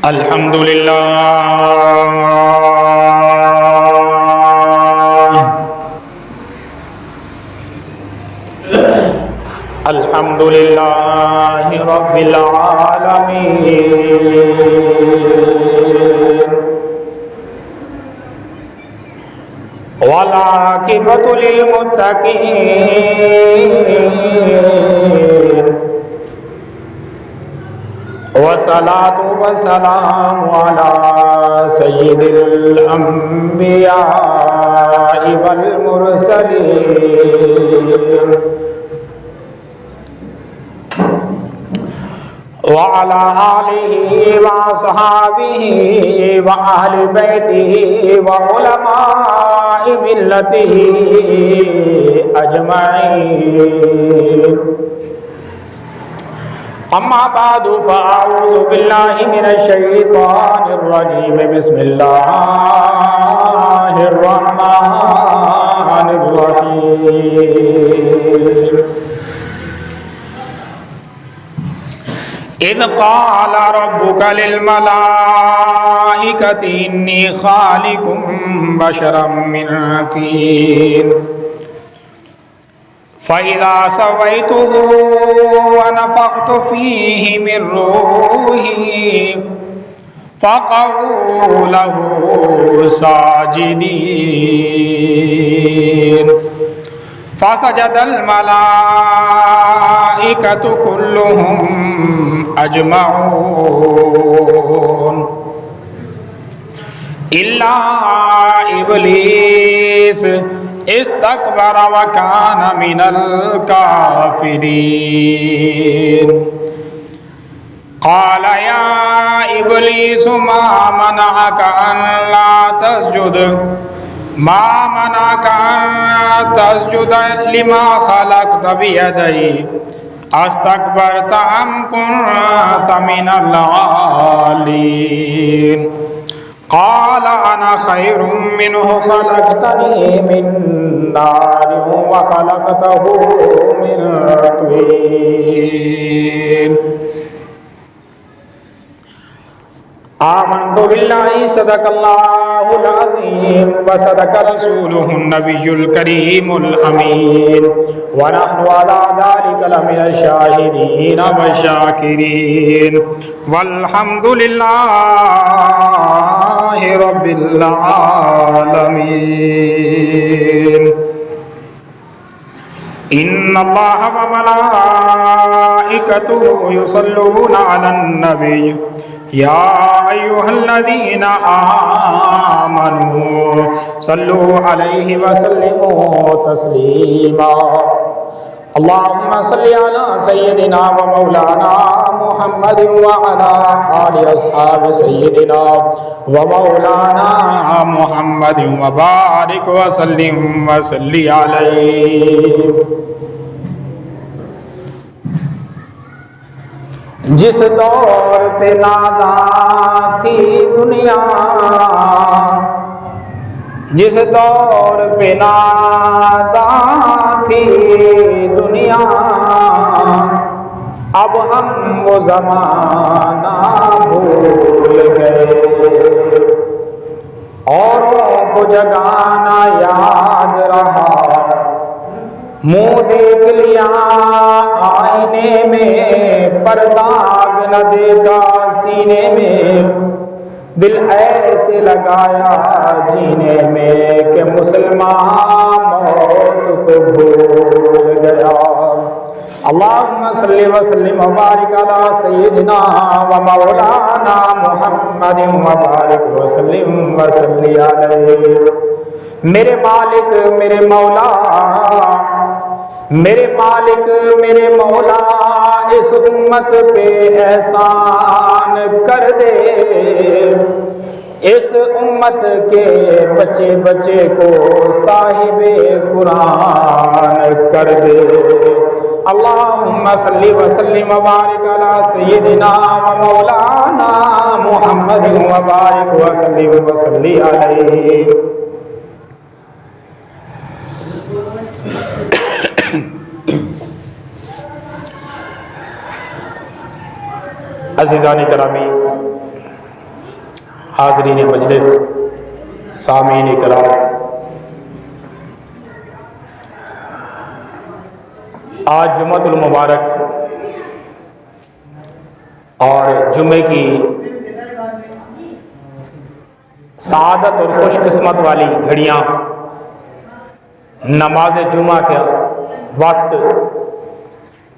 الحمد للہ الحمد للہ رب العالمین والعاقبۃ للمتقین والصلاة والسلام على سید الانبیاء والمرسلین وعلى آلہ وصحابہ وأہل بیتہ وعلماء ملتہ اجمعین اما بعد فاعوذ باللہ من الشیطان الرجیم بسم اللہ الرحمن الرحیم اذ قال ربک للملائکۃ انی خالق بشرا من طین فَإِذَا سَوَيْتُهُ وَنَفَخْتُ فِيهِ مِنْ رُوحِي فَقَعُوا لَهُ سَاجِدِينَ فَسَجَدَ الْمَلَائِكَةُ كُلُّهُمْ أَجْمَعُونَ إِلَّا إِبْلِيسَ استكبر وكان من الكافرين قال يا إبليس ما منعك أن تسجد لما خلقت بيدي استكبرت أم كنت من العالين قال أنا خير منه خلقتني من نار وخلقته من طين آمنت بالله صدق الله العظيم وصدق رسوله النبي الكريم الأمين ونحن على ذلك لمن الشاهدين والشاكرين والحمد لله رب العالمين إن الله وملائكته يصلون على النبي يا أيها الذين آمنوا صلوا عليه وسلموا تسليما اللهم صل على سيدنا ومولانا محمد وعلى آل أصحاب سيدنا ومولانا محمد وبارك وسلم وصل عليه جس دور پہ ناداں تھی دنیا جس دور پہ ناداں تھی دنیا اب ہم وہ زمانہ بھول گئے اوروں کو جگانا یاد رہا منہ دیکھ لیا آئینے میں پر داغ نہ دیکھا سینے میں دل ایسے لگایا جینے میں کہ مسلمان موت کو بھول گیا اللہم صلی وسلم وبارک علی سیدنا و مولانا محمد وبارک وسلم وصلی علیہ میرے مالک میرے مولا میرے مالک میرے مولا اس امت پہ احسان کر دے اس امت کے بچے بچے کو صاحب قرآن کر دے اللہم صلی وسلم وبارک علی سیدنا و مولانا محمد وبارک وسلم وصلی علیہ عزیزان کرامی، حاضرین مجلس، سامعین کرام، آج جمعۃ المبارک اور جمعے کی سعادت اور خوش قسمت والی گھڑیاں، نماز جمعہ کا وقت،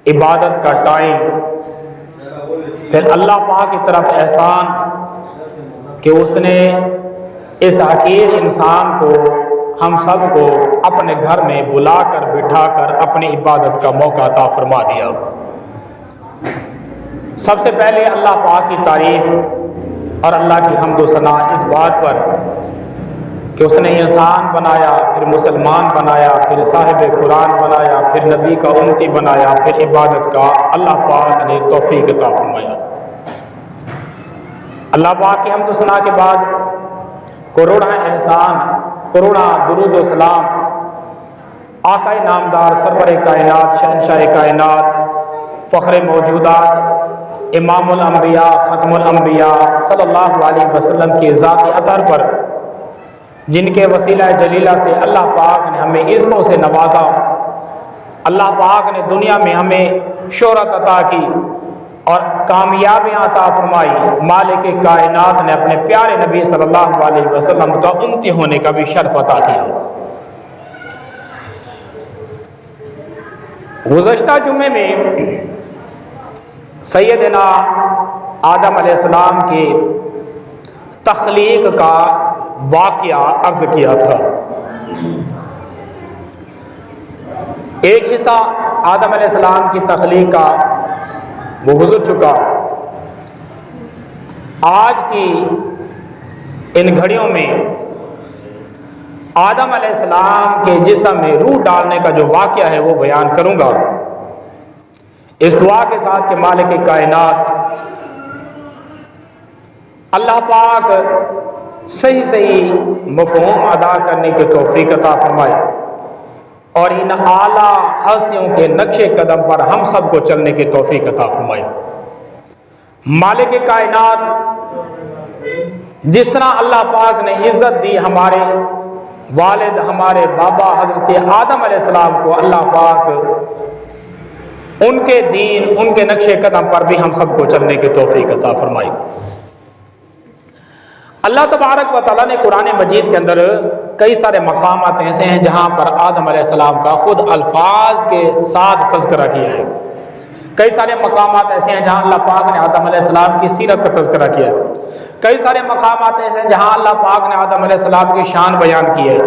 عبادت کا ٹائم، پھر اللہ پاک کی طرف احسان کہ اس نے اس حقیر انسان کو، ہم سب کو اپنے گھر میں بلا کر بٹھا کر اپنی عبادت کا موقع عطا فرما دیا۔ سب سے پہلے اللہ پاک کی تعریف اور اللہ کی حمد و ثنا اس بات پر کہ اس نے انسان بنایا، پھر مسلمان بنایا، پھر صاحب قرآن بنایا، پھر نبی کا امتی بنایا، پھر عبادت کا اللہ پاک نے توفیق عطا فرمایا۔ اللہ پاک کی حمد و ثنا کے بعد کروڑا احسان، کروڑا درود و سلام آقا نامدار سرور کائنات، شہنشاہ کائنات، فخر موجودات، امام الانبیاء، ختم الانبیاء صلی اللہ علیہ وسلم کی ذات اطہر پر، جن کے وسیلہ جلیلہ سے اللہ پاک نے ہمیں عزتوں سے نوازا، اللہ پاک نے دنیا میں ہمیں شہرت عطا کی اور کامیابیاں عطا فرمائی۔ مالک کائنات نے اپنے پیارے نبی صلی اللہ علیہ وسلم کا امتی ہونے کا بھی شرف عطا کیا۔ گزشتہ جمعے میں سیدنا آدم علیہ السلام کی تخلیق کا واقعہ عرض کیا تھا۔ ایک حصہ آدم علیہ السلام کی تخلیق کا وہ گزر چکا۔ آج کی ان گھڑیوں میں آدم علیہ السلام کے جسم میں روح ڈالنے کا جو واقعہ ہے وہ بیان کروں گا، اس دعا کے ساتھ کہ مالک کائنات اللہ پاک صحیح صحیح مفہوم ادا کرنے کی توفیق عطا فرمائے اور ان اعلیٰ ہستیوں کے نقش قدم پر ہم سب کو چلنے کی توفیق عطا فرمائے۔ مالک کائنات جس طرح اللہ پاک نے عزت دی ہمارے والد، ہمارے بابا حضرت آدم علیہ السلام کو، اللہ پاک ان کے دین، ان کے نقش قدم پر بھی ہم سب کو چلنے کی توفیق عطا فرمائے۔ اللہ تبارک و تعالیٰ نے قرآن مجید کے اندر کئی سارے مقامات ایسے ہیں جہاں پر آدم علیہ السلام کا خود الفاظ کے ساتھ تذکرہ کیا ہے۔ کئی سارے مقامات ایسے ہیں جہاں اللہ پاک نے آدم علیہ السلام کی سیرت کا تذکرہ کیا ہے۔ کئی سارے مقامات ایسے ہیں جہاں اللہ پاک نے آدم علیہ السلام کی شان بیان کی ہے،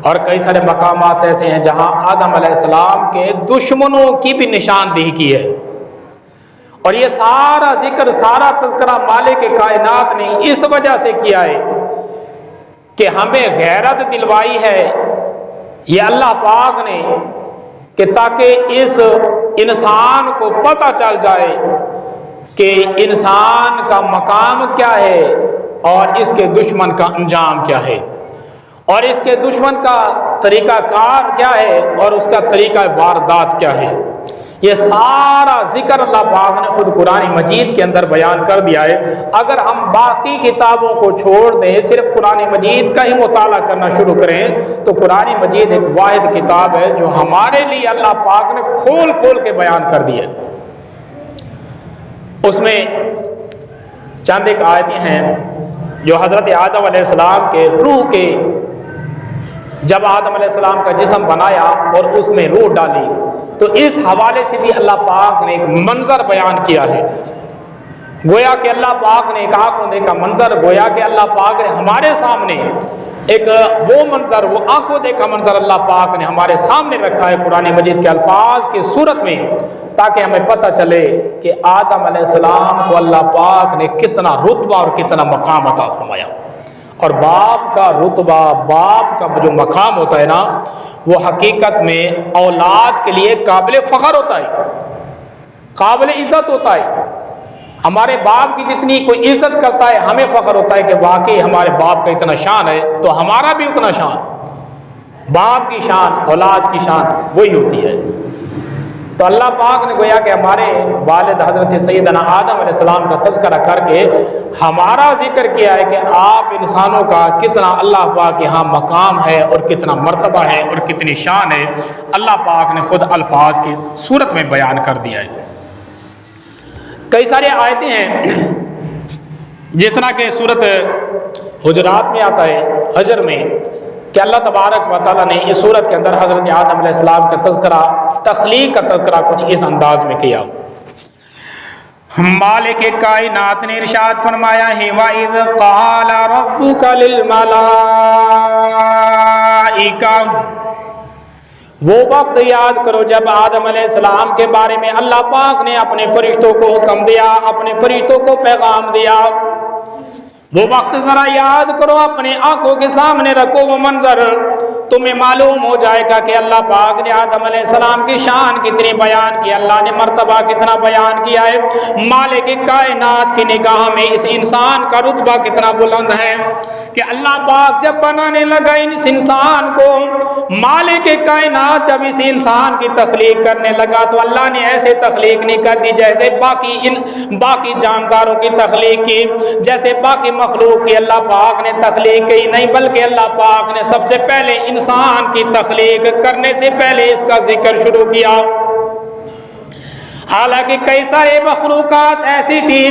اور کئی سارے مقامات ایسے ہیں جہاں آدم علیہ السلام کے دشمنوں کی بھی نشاندہی کی ہے۔ اور یہ سارا ذکر، سارا تذکرہ مالک کائنات نے اس وجہ سے کیا ہے کہ ہمیں غیرت دلوائی ہے یہ اللہ پاک نے، کہ تاکہ اس انسان کو پتہ چل جائے کہ انسان کا مقام کیا ہے اور اس کے دشمن کا انجام کیا ہے، اور اس کے دشمن کا طریقہ کار کیا ہے اور اس کا طریقہ واردات کیا ہے۔ یہ سارا ذکر اللہ پاک نے خود قرآن مجید کے اندر بیان کر دیا ہے۔ اگر ہم باقی کتابوں کو چھوڑ دیں، صرف قرآن مجید کا ہی مطالعہ کرنا شروع کریں، تو قرآن مجید ایک واحد کتاب ہے جو ہمارے لیے اللہ پاک نے کھول کھول کے بیان کر دی ہے۔ اس میں چند ایک آیتیں ہیں جو حضرت آدم علیہ السلام کے روح کے، جب آدم علیہ السلام کا جسم بنایا اور اس میں روح ڈالی، تو اس حوالے سے بھی اللہ پاک نے ایک منظر بیان کیا ہے۔ گویا کہ اللہ پاک نے ایک آنکھوں دیکھا منظر، گویا کہ اللہ پاک نے ہمارے سامنے ایک وہ منظر، وہ آنکھوں دیکھا منظر اللہ پاک نے ہمارے سامنے رکھا ہے قرآن مجید کے الفاظ کی صورت میں، تاکہ ہمیں پتہ چلے کہ آدم علیہ السلام کو اللہ پاک نے کتنا رتبہ اور کتنا مقام عطا فرمایا۔ اور باپ کا رتبہ، باپ کا جو مقام ہوتا ہے نا، وہ حقیقت میں اولاد کے لیے قابل فخر ہوتا ہے، قابل عزت ہوتا ہے۔ ہمارے باپ کی جتنی کوئی عزت کرتا ہے، ہمیں فخر ہوتا ہے کہ واقعی ہمارے باپ کا اتنا شان ہے، تو ہمارا بھی اتنا شان۔ باپ کی شان، اولاد کی شان وہی ہوتی ہے۔ تو اللہ پاک نے گویا کہ ہمارے والد حضرت سیدنا آدم علیہ السلام کا تذکرہ کر کے ہمارا ذکر کیا ہے کہ آپ انسانوں کا کتنا اللہ پاک کے یہاں مقام ہے اور کتنا مرتبہ ہے اور کتنی شان ہے، اللہ پاک نے خود الفاظ کی صورت میں بیان کر دیا ہے۔ کئی سارے آیتیں ہیں جس طرح کہ صورت حجرات میں آتا ہے، حجر میں، کہ اللہ تبارک و تعالیٰ نے اس صورت کے اندر حضرت آدم علیہ السلام کا تذکرہ، تخلیق کا تذکرہ کچھ اس انداز میں کیا۔ مالک کائنات نے ارشاد فرمایا ہے وَإِذْ قَالَ رَبُّكَ لِلْمَلَائِكَةِ، وہ وقت یاد کرو جب آدم علیہ السلام کے بارے میں اللہ پاک نے اپنے فرشتوں کو حکم دیا، اپنے فرشتوں کو پیغام دیا۔ وہ وقت ذرا یاد کرو، اپنے آنکھوں کے سامنے رکھو وہ منظر، تمہیں معلوم ہو جائے گا کہ اللہ پاک نے آدم علیہ السلام کی شان کتنی بیان کی، اللہ نے مرتبہ کتنا بیان کیا ہے، مالک کائنات کی نگاہ میں اس انسان کا رتبہ کتنا بلند ہے کہ اللہ پاک جب بنانے لگا اس انسان کو، مالک کائنات جب اس انسان کی تخلیق کرنے لگا تو اللہ نے ایسے تخلیق نہیں کر دی جیسے باقی جانداروں کی تخلیق کی، جیسے باقی مخلوق کی اللہ پاک نے تخلیق کی نہیں، بلکہ اللہ پاک نے سب سے پہلے انسان کی تخلیق کرنے سے پہلے اس کا ذکر شروع کیا۔ حالانکہ کئی سارے مخلوقات ایسی تھی،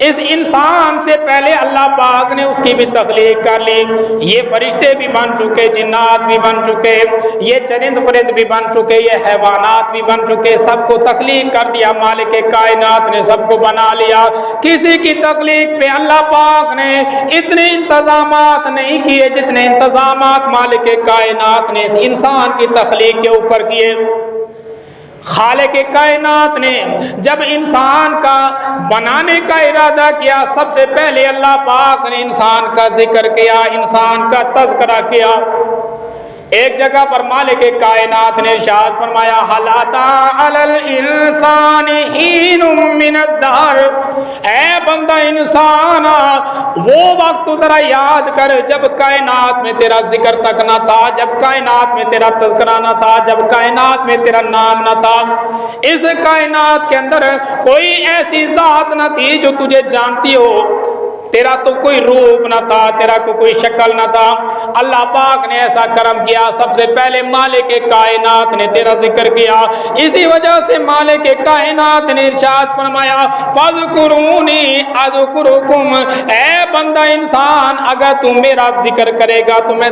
اس انسان سے پہلے اللہ پاک نے اس کی بھی تخلیق کر لی، یہ فرشتے بھی بن چکے، جنات بھی بن چکے، یہ چرند پرند بھی بن چکے، یہ حیوانات بھی بن چکے، سب کو تخلیق کر دیا مالک کائنات نے، سب کو بنا لیا۔ کسی کی تخلیق پہ اللہ پاک نے اتنے انتظامات نہیں کیے جتنے انتظامات مالک کائنات نے اس انسان کی تخلیق کے اوپر کیے۔ خالق کائنات نے جب انسان کا بنانے کا ارادہ کیا، سب سے پہلے اللہ پاک نے انسان کا ذکر کیا، انسان کا تذکرہ کیا۔ ایک جگہ پر مالک کائنات نے ارشاد فرمایا هل اتى على الانسان حين من الدهر، اے بندہ انسان وہ وقت ذرا یاد کر جب کائنات میں تیرا ذکر تک نہ تھا، جب کائنات میں تیرا تذکرہ نہ تھا، جب کائنات میں تیرا نام نہ تھا، اس کائنات کے اندر کوئی ایسی ذات نہ تھی جو تجھے جانتی ہو، تیرا تو کوئی روپ نہ تھا، تیرا کوئی شکل نہ تھا، اللہ پاک نے ایسا کرم کیا، سب سے پہلے مالک کائنات نے تیرا ذکر کیا۔ اسی وجہ سے مالک کائنات نے ارشاد فرمایا فاذکرونی اذکرکم، اے بندہ انسان اگر تم میرا ذکر کرے گا تو میں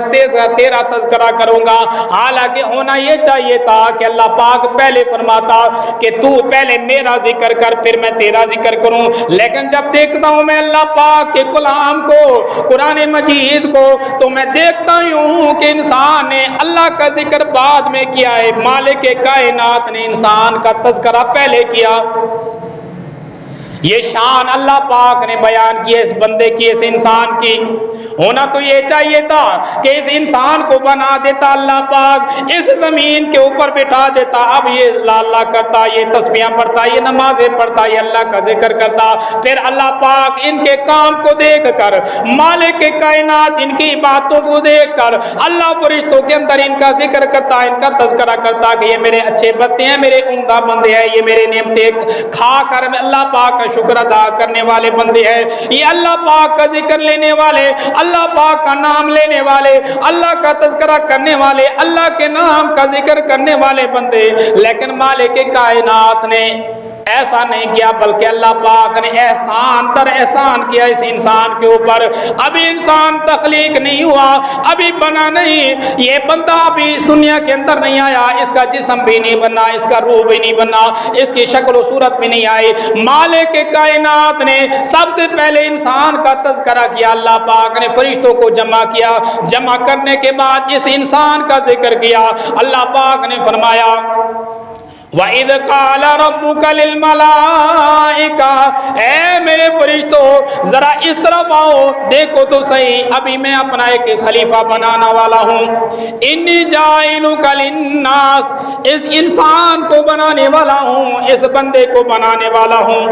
تیرا تذکرہ کروں گا۔ حالانکہ ہونا یہ چاہیے تھا کہ اللہ پاک پہلے فرماتا کہ تو پہلے میرا ذکر کر پھر میں تیرا ذکر کروں، لیکن جب دیکھتا ہوں میں اللہ پاک کے کلام کو، قرآن مجید کو، تو میں دیکھتا ہوں کہ انسان نے اللہ کا ذکر بعد میں کیا ہے، مالک کائنات نے انسان کا تذکرہ پہلے کیا۔ یہ شان اللہ پاک نے بیان کی ہے اس بندے کی، اس انسان کی۔ ہونا تو یہ چاہیے تھا کہ اس انسان کو بنا دیتا اللہ پاک، اس زمین کے اوپر بٹھا دیتا، اب یہ اللہ کرتا، یہ تسبیحاں پڑھتا، یہ نمازیں پڑھتا، یہ اللہ کا ذکر کرتا، پھر اللہ پاک ان کے کام کو دیکھ کر، مالک کائنات ان کی باتوں کو دیکھ کر اللہ فرشتوں کے اندر ان کا ذکر کرتا، ان کا تذکرہ کرتا کہ یہ میرے اچھے بندے ہیں، میرے عمدہ بندے ہیں، یہ میرے نعمتیں کھا کر اللہ پاک کا شکر ادا کرنے والے بندے ہیں، یہ اللہ پاک کا ذکر لینے والے، اللہ پاک کا نام لینے والے، اللہ کا تذکرہ کرنے والے، اللہ کے نام کا ذکر کرنے والے بندے۔ لیکن مالک کائنات نے ایسا نہیں کیا، بلکہ اللہ پاک نے احسان تر احسان کیا اس انسان کے اوپر۔ ابھی انسان تخلیق نہیں ہوا، ابھی بنا نہیں، یہ بندہ ابھی اس دنیا کے اندر نہیں آیا، اس کا جسم بھی نہیں بنا، اس کا روح بھی نہیں بنا، اس کی شکل و صورت بھی نہیں آئی۔ مالک کائنات نے سب سے پہلے انسان کا تذکرہ کیا، اللہ پاک نے فرشتوں کو جمع کیا، جمع کرنے کے بعد اس انسان کا ذکر کیا۔ اللہ پاک نے فرمایا وَإِذْ قَالَ رَبُّكَ لِلْمَلَائِكَةِ، اے میرے فرشتوں ذرا اس طرف آؤ، دیکھو تو صحیح، ابھی میں اپنا ایک خلیفہ بنانا والا ہوں، اِنِّي جَاعِلُكَ لِلنَّاسِ، اس انسان کو بنانے والا ہوں، اس بندے کو بنانے والا ہوں۔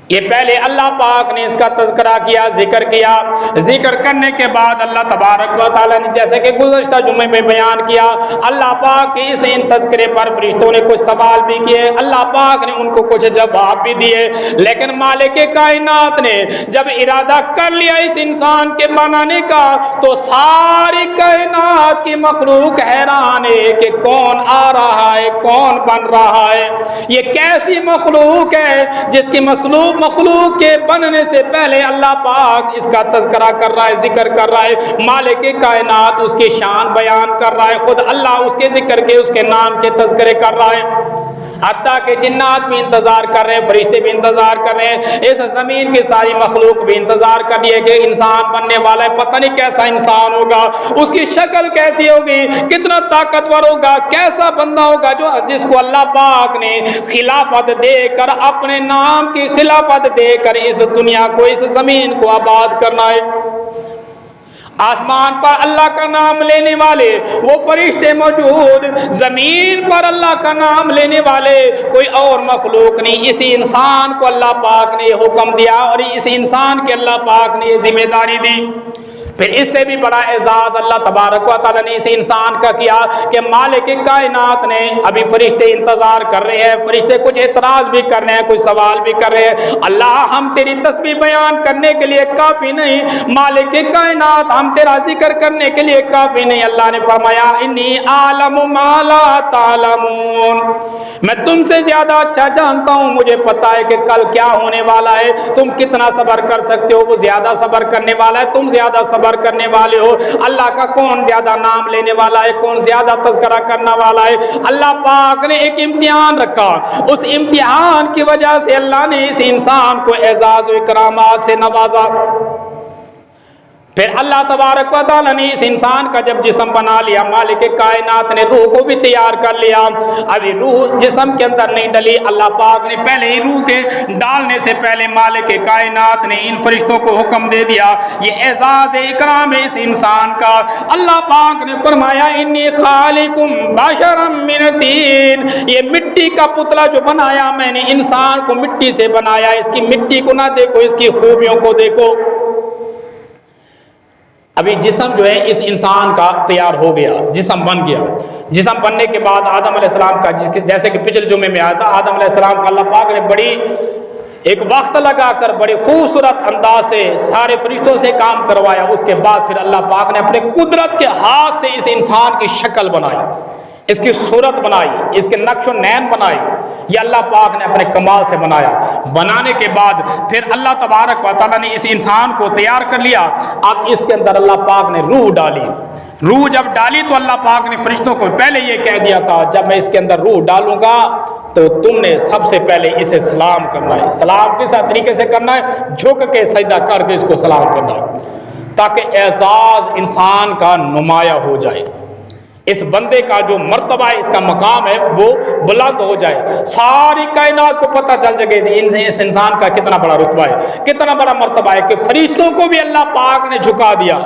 یہ پہلے اللہ پاک نے اس کا تذکرہ کیا، ذکر کیا، ذکر کرنے کے بعد اللہ تبارک و تعالیٰ نے جیسے کہ گزشتہ جمعے میں بیان کیا، اللہ پاک کے اس ان تذکرے پر فرشتوں نے کچھ سوال بھی کیے، اللہ پاک نے ان کو کچھ جواب بھی دیے، لیکن مالک کائنات نے جب ارادہ کر لیا اس انسان کے بنانے کا تو ساری کائنات کی مخلوق حیران ہے کہ کون آ رہا ہے، کون بن رہا ہے، یہ کیسی مخلوق ہے جس کی مخلوق کے بننے سے پہلے اللہ پاک اس کا تذکرہ کر رہا ہے، ذکر کر رہا ہے، مالک کائنات اس کی شان بیان کر رہا ہے، خود اللہ اس کے ذکر کے، اس کے نام کے تذکرے کر رہا ہے، حتیٰ کہ جنات بھی انتظار کر رہے ہیں، فرشتے بھی انتظار کر رہے ہیں، اس زمین کی ساری مخلوق بھی انتظار کر رہی ہے کہ انسان بننے والا ہے، پتہ نہیں کیسا انسان ہوگا، اس کی شکل کیسی ہوگی، کتنا طاقتور ہوگا، کیسا بندہ ہوگا جس کو اللہ پاک نے خلافت دے کر، اپنے نام کی خلافت دے کر اس دنیا کو، اس زمین کو آباد کرنا ہے۔ آسمان پر اللہ کا نام لینے والے وہ فرشتے موجود، زمین پر اللہ کا نام لینے والے کوئی اور مخلوق نہیں، اسی انسان کو اللہ پاک نے یہ حکم دیا اور اس انسان کے اللہ پاک نے یہ ذمہ داری دی۔ پھر اس سے بھی بڑا اعزاز اللہ تبارک و تعالیٰ نے اس انسان کا کیا کہ مالک کائنات نے، ابھی فرشتے انتظار کر رہے ہیں، فرشتے کچھ اعتراض بھی کر رہے ہیں، کچھ سوال بھی کر رہے ہیں، اللہ ہم تیری تسبیح بیان کرنے کے لیے کافی نہیں، مالک کائنات ہم تیرا ذکر کرنے کے لیے کافی نہیں۔ اللہ نے فرمایا انی اعلم ما لا تعلمون، میں تم سے زیادہ اچھا جانتا ہوں، مجھے پتا ہے کہ کل کیا ہونے والا ہے، تم کتنا صبر کر سکتے ہو، وہ زیادہ صبر کرنے والا ہے، تم زیادہ صبر کرنے والے ہو، اللہ کا کون زیادہ نام لینے والا ہے، کون زیادہ تذکرہ کرنے والا ہے۔ اللہ پاک نے ایک امتحان رکھا، اس امتحان کی وجہ سے اللہ نے اس انسان کو اعزاز و اکرامات سے نوازا۔ پھر اللہ تبارک و تعالیٰ نے اس انسان کا جب جسم بنا لیا، مالک کائنات نے روح کو بھی تیار کر لیا، ابھی روح جسم کے اندر نہیں ڈلی، اللہ پاک نے پہلے ہی روح کے ڈالنے سے پہلے مالک کائنات نے ان فرشتوں کو حکم دے دیا، یہ اعزاز اکرام ہے اس انسان کا۔ اللہ پاک نے فرمایا انی خالق بشرا من طین، یہ مٹی کا پتلا جو بنایا میں نے، انسان کو مٹی سے بنایا، اس کی مٹی کو نہ دیکھو، اس کی خوبیوں کو دیکھو۔ ابھی جسم جو ہے اس انسان کا تیار ہو گیا، جسم بن گیا، جسم بننے کے بعد آدم علیہ السلام کا، جیسے کہ پچھلے جمعے میں آیا تھا، آدم علیہ السلام کا اللہ پاک نے بڑی ایک وقت لگا کر بڑے خوبصورت انداز سے سارے فرشتوں سے کام کروایا، اس کے بعد پھر اللہ پاک نے اپنے قدرت کے ہاتھ سے اس انسان کی شکل بنائی، اس کی صورت بنائی، اس کے نقش و نین بنائی، یہ اللہ پاک نے اپنے کمال سے بنایا۔ بنانے کے بعد پھر اللہ تبارک و تعالیٰ نے اس انسان کو تیار کر لیا، اب اس کے اندر اللہ پاک نے روح ڈالی، روح جب ڈالی تو اللہ پاک نے فرشتوں کو پہلے یہ کہہ دیا تھا جب میں اس کے اندر روح ڈالوں گا تو تم نے سب سے پہلے اسے سلام کرنا ہے۔ سلام کس طریقے سے کرنا ہے؟ جھک کے سجدہ کر کے اس کو سلام کرنا ہے، تاکہ اعزاز انسان کا نمایاں ہو جائے، اس بندے کا جو مرتبہ ہے، اس کا مقام ہے، وہ بلند ہو جائے، ساری کائنات کو پتہ چل جائے اس انسان کا کتنا بڑا رتبہ ہے، کتنا بڑا مرتبہ ہے، کہ فرشتوں کو بھی اللہ پاک نے جھکا دیا۔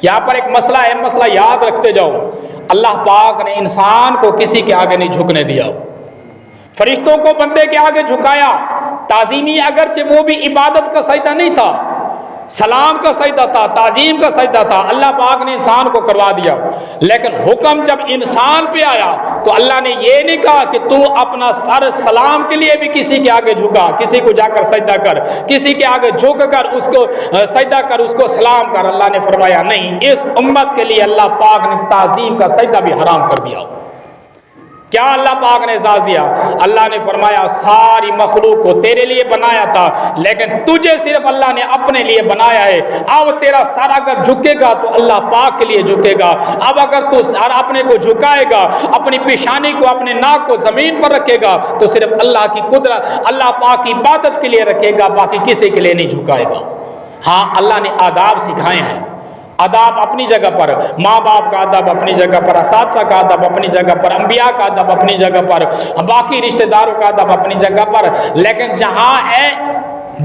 یہاں پر ایک مسئلہ ہے، مسئلہ یاد رکھتے جاؤ، اللہ پاک نے انسان کو کسی کے آگے نہیں جھکنے دیا، فرشتوں کو بندے کے آگے جھکایا، تعظیمی اگرچہ وہ بھی عبادت کا سجدہ نہیں تھا، سلام کا سجدہ تھا، تعظیم کا سجدہ تھا، اللہ پاک نے انسان کو کروا دیا، لیکن حکم جب انسان پہ آیا تو اللہ نے یہ نہیں کہا کہ تو اپنا سر سلام کے لیے بھی کسی کے آگے جھکا، کسی کو جا کر سجدہ کر، کسی کے آگے جھک کر اس کو سجدہ کر، اس کو سلام کر۔ اللہ نے فرمایا نہیں، اس امت کے لیے اللہ پاک نے تعظیم کا سجدہ بھی حرام کر دیا۔ کیا اللہ پاک نے اعزاز دیا؟ اللہ نے فرمایا ساری مخلوق کو تیرے لیے بنایا تھا، لیکن تجھے صرف اللہ نے اپنے لیے بنایا ہے۔ اب تیرا سر اگر جھکے گا تو اللہ پاک کے لیے جھکے گا، اب اگر تو سر اپنے کو جھکائے گا، اپنی پیشانی کو، اپنے ناک کو زمین پر رکھے گا تو صرف اللہ کی قدرت، اللہ پاک کی عبادت کے لیے رکھے گا، باقی کسی کے لیے نہیں جھکائے گا۔ ہاں اللہ نے آداب سکھائے ہیں، اداب اپنی جگہ پر، ماں باپ کا ادب اپنی جگہ پر، اساتذہ کا ادب اپنی جگہ پر، انبیاء کا ادب اپنی جگہ پر، باقی رشتہ داروں کا ادب اپنی جگہ پر، لیکن جہاں ہے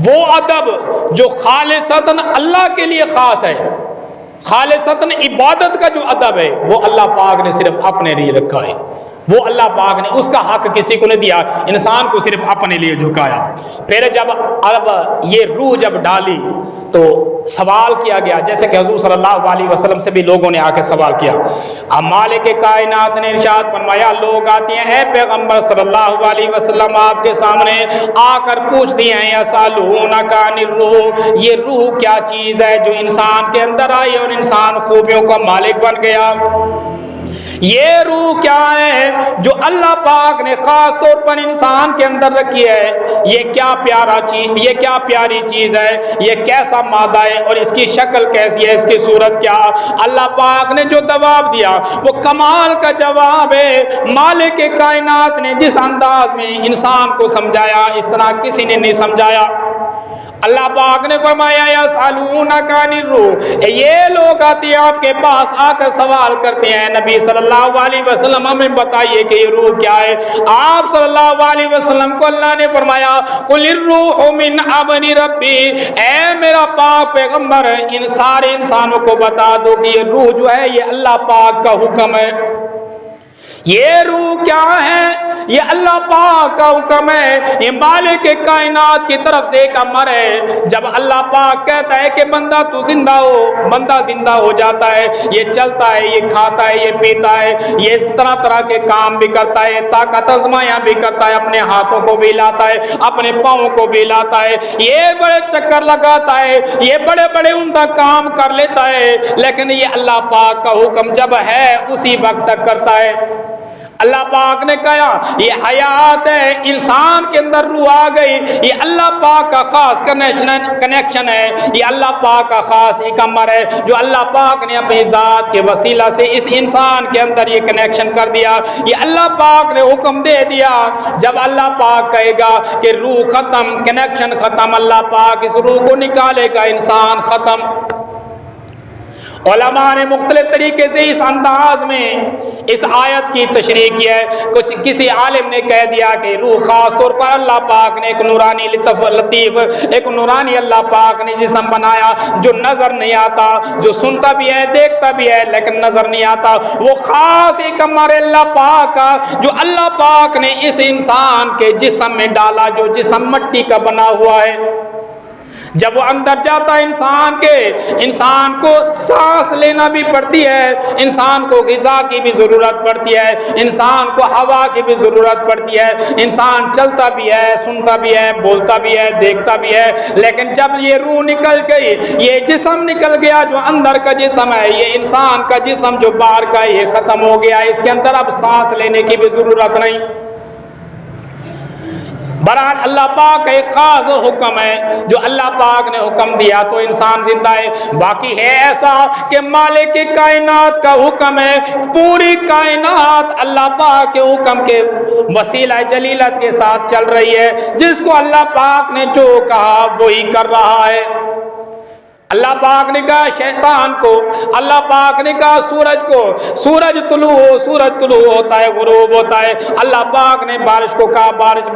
وہ ادب جو خالصتاً اللہ کے لیے خاص ہے، خالصتاً عبادت کا جو ادب ہے وہ اللہ پاک نے صرف اپنے لیے رکھا ہے۔ وہ اللہ پاک نے اس کا حق کسی کو نہیں دیا، انسان کو صرف اپنے لیے جھکایا۔ پھر جب اب یہ روح جب ڈالی تو سوال کیا گیا، جیسے کہ حضور صلی اللہ علیہ وسلم سے بھی لوگوں نے آ کے سوال کیا۔ اب مالک کائنات نے ارشاد فرمایا، لوگ آتے ہیں اے پیغمبر صلی اللہ علیہ وسلم آپ کے سامنے آ کر پوچھتی ہیں یسألونک عن الروح، یہ روح کیا چیز ہے جو انسان کے اندر آئی اور انسان خوبیوں کا مالک بن گیا؟ یہ روح کیا ہے جو اللہ پاک نے خاص طور پر انسان کے اندر رکھی ہے؟ یہ کیا پیاری چیز ہے، یہ کیسا مادہ ہے اور اس کی شکل کیسی ہے، اس کی صورت کیا؟ اللہ پاک نے جو جواب دیا وہ کمال کا جواب ہے۔ مالک کائنات نے جس انداز میں انسان کو سمجھایا اس طرح کسی نے نہیں سمجھایا۔ اللہ پاک نے فرمایا یسألونک عن الروح، یہ لوگ آتے ہیں آپ کے پاس آ کر سوال کرتے ہیں نبی صلی اللہ علیہ وسلم ہمیں بتائیے کہ یہ روح کیا ہے؟ آپ صلی اللہ علیہ وسلم کو اللہ نے فرمایا قل الروح من امر ربی، اے میرا پاک پیغمبر ان سارے انسانوں کو بتا دو کہ یہ روح جو ہے یہ اللہ پاک کا حکم ہے۔ یہ روح کیا ہے؟ یہ اللہ پاک کا حکم ہے، یہ مالک کائنات کی طرف سے ایک امر ہے۔ جب اللہ پاک کہتا ہے کہ بندہ تو زندہ ہو، بندہ زندہ ہو جاتا ہے، یہ چلتا ہے، یہ کھاتا ہے، یہ پیتا ہے، یہ طرح طرح کے کام بھی کرتا ہے، طاقت آزمائیاں بھی کرتا ہے، اپنے ہاتھوں کو بھی لاتا ہے، اپنے پاؤں کو بھی لاتا ہے، یہ بڑے چکر لگاتا ہے، یہ بڑے بڑے عمدہ کام کر لیتا ہے، لیکن یہ اللہ پاک کا حکم جب ہے اسی وقت تک کرتا ہے۔ اللہ پاک نے کہا یہ حیات ہے، انسان کے اندر روح آ گئی، یہ اللہ پاک کا خاص کنیکشن ہے، یہ اللہ پاک کا خاص ایک امر ہے جو اللہ پاک نے اپنی ذات کے وسیلہ سے اس انسان کے اندر یہ کنیکشن کر دیا، یہ اللہ پاک نے حکم دے دیا۔ جب اللہ پاک کہے گا کہ روح ختم، کنیکشن ختم، اللہ پاک اس روح کو نکالے گا، انسان ختم۔ علماء نے مختلف طریقے سے اس انداز میں اس آیت کی تشریح کی ہے۔ کسی عالم نے کہہ دیا کہ روح خاص طور پر اللہ پاک نے ایک نورانی لطیف، ایک نورانی اللہ پاک نے جسم بنایا جو نظر نہیں آتا، جو سنتا بھی ہے، دیکھتا بھی ہے، لیکن نظر نہیں آتا۔ وہ خاص ایک امر اللہ پاک کا جو اللہ پاک نے اس انسان کے جسم میں ڈالا، جو جسم مٹی کا بنا ہوا ہے۔ جب وہ اندر جاتا ہے انسان کو سانس لینا بھی پڑتی ہے، انسان کو غذا کی بھی ضرورت پڑتی ہے، انسان کو ہوا کی بھی ضرورت پڑتی ہے، انسان چلتا بھی ہے، سنتا بھی ہے، بولتا بھی ہے، دیکھتا بھی ہے، لیکن جب یہ روح نکل گئی، یہ جسم نکل گیا جو اندر کا جسم ہے، یہ انسان کا جسم جو باہر کا ہے یہ ختم ہو گیا، اس کے اندر اب سانس لینے کی بھی ضرورت نہیں۔ برحال اللہ پاک کا ایک خاص حکم ہے جو اللہ پاک نے حکم دیا تو انسان زندہ ہے۔ باقی ہے ایسا کہ مالک کائنات کا حکم ہے، پوری کائنات اللہ پاک کے حکم کے وسیلہ جلیلت کے ساتھ چل رہی ہے، جس کو اللہ پاک نے جو کہا وہی کر رہا ہے۔ اللہ پاک نے کہا شیطان کو، اللہ پاک نے کہا سورج کو، سورج طلوع ہوتا ہے، غروب ہوتا ہے۔ اللہ پاک نے بارش کو کہا بارش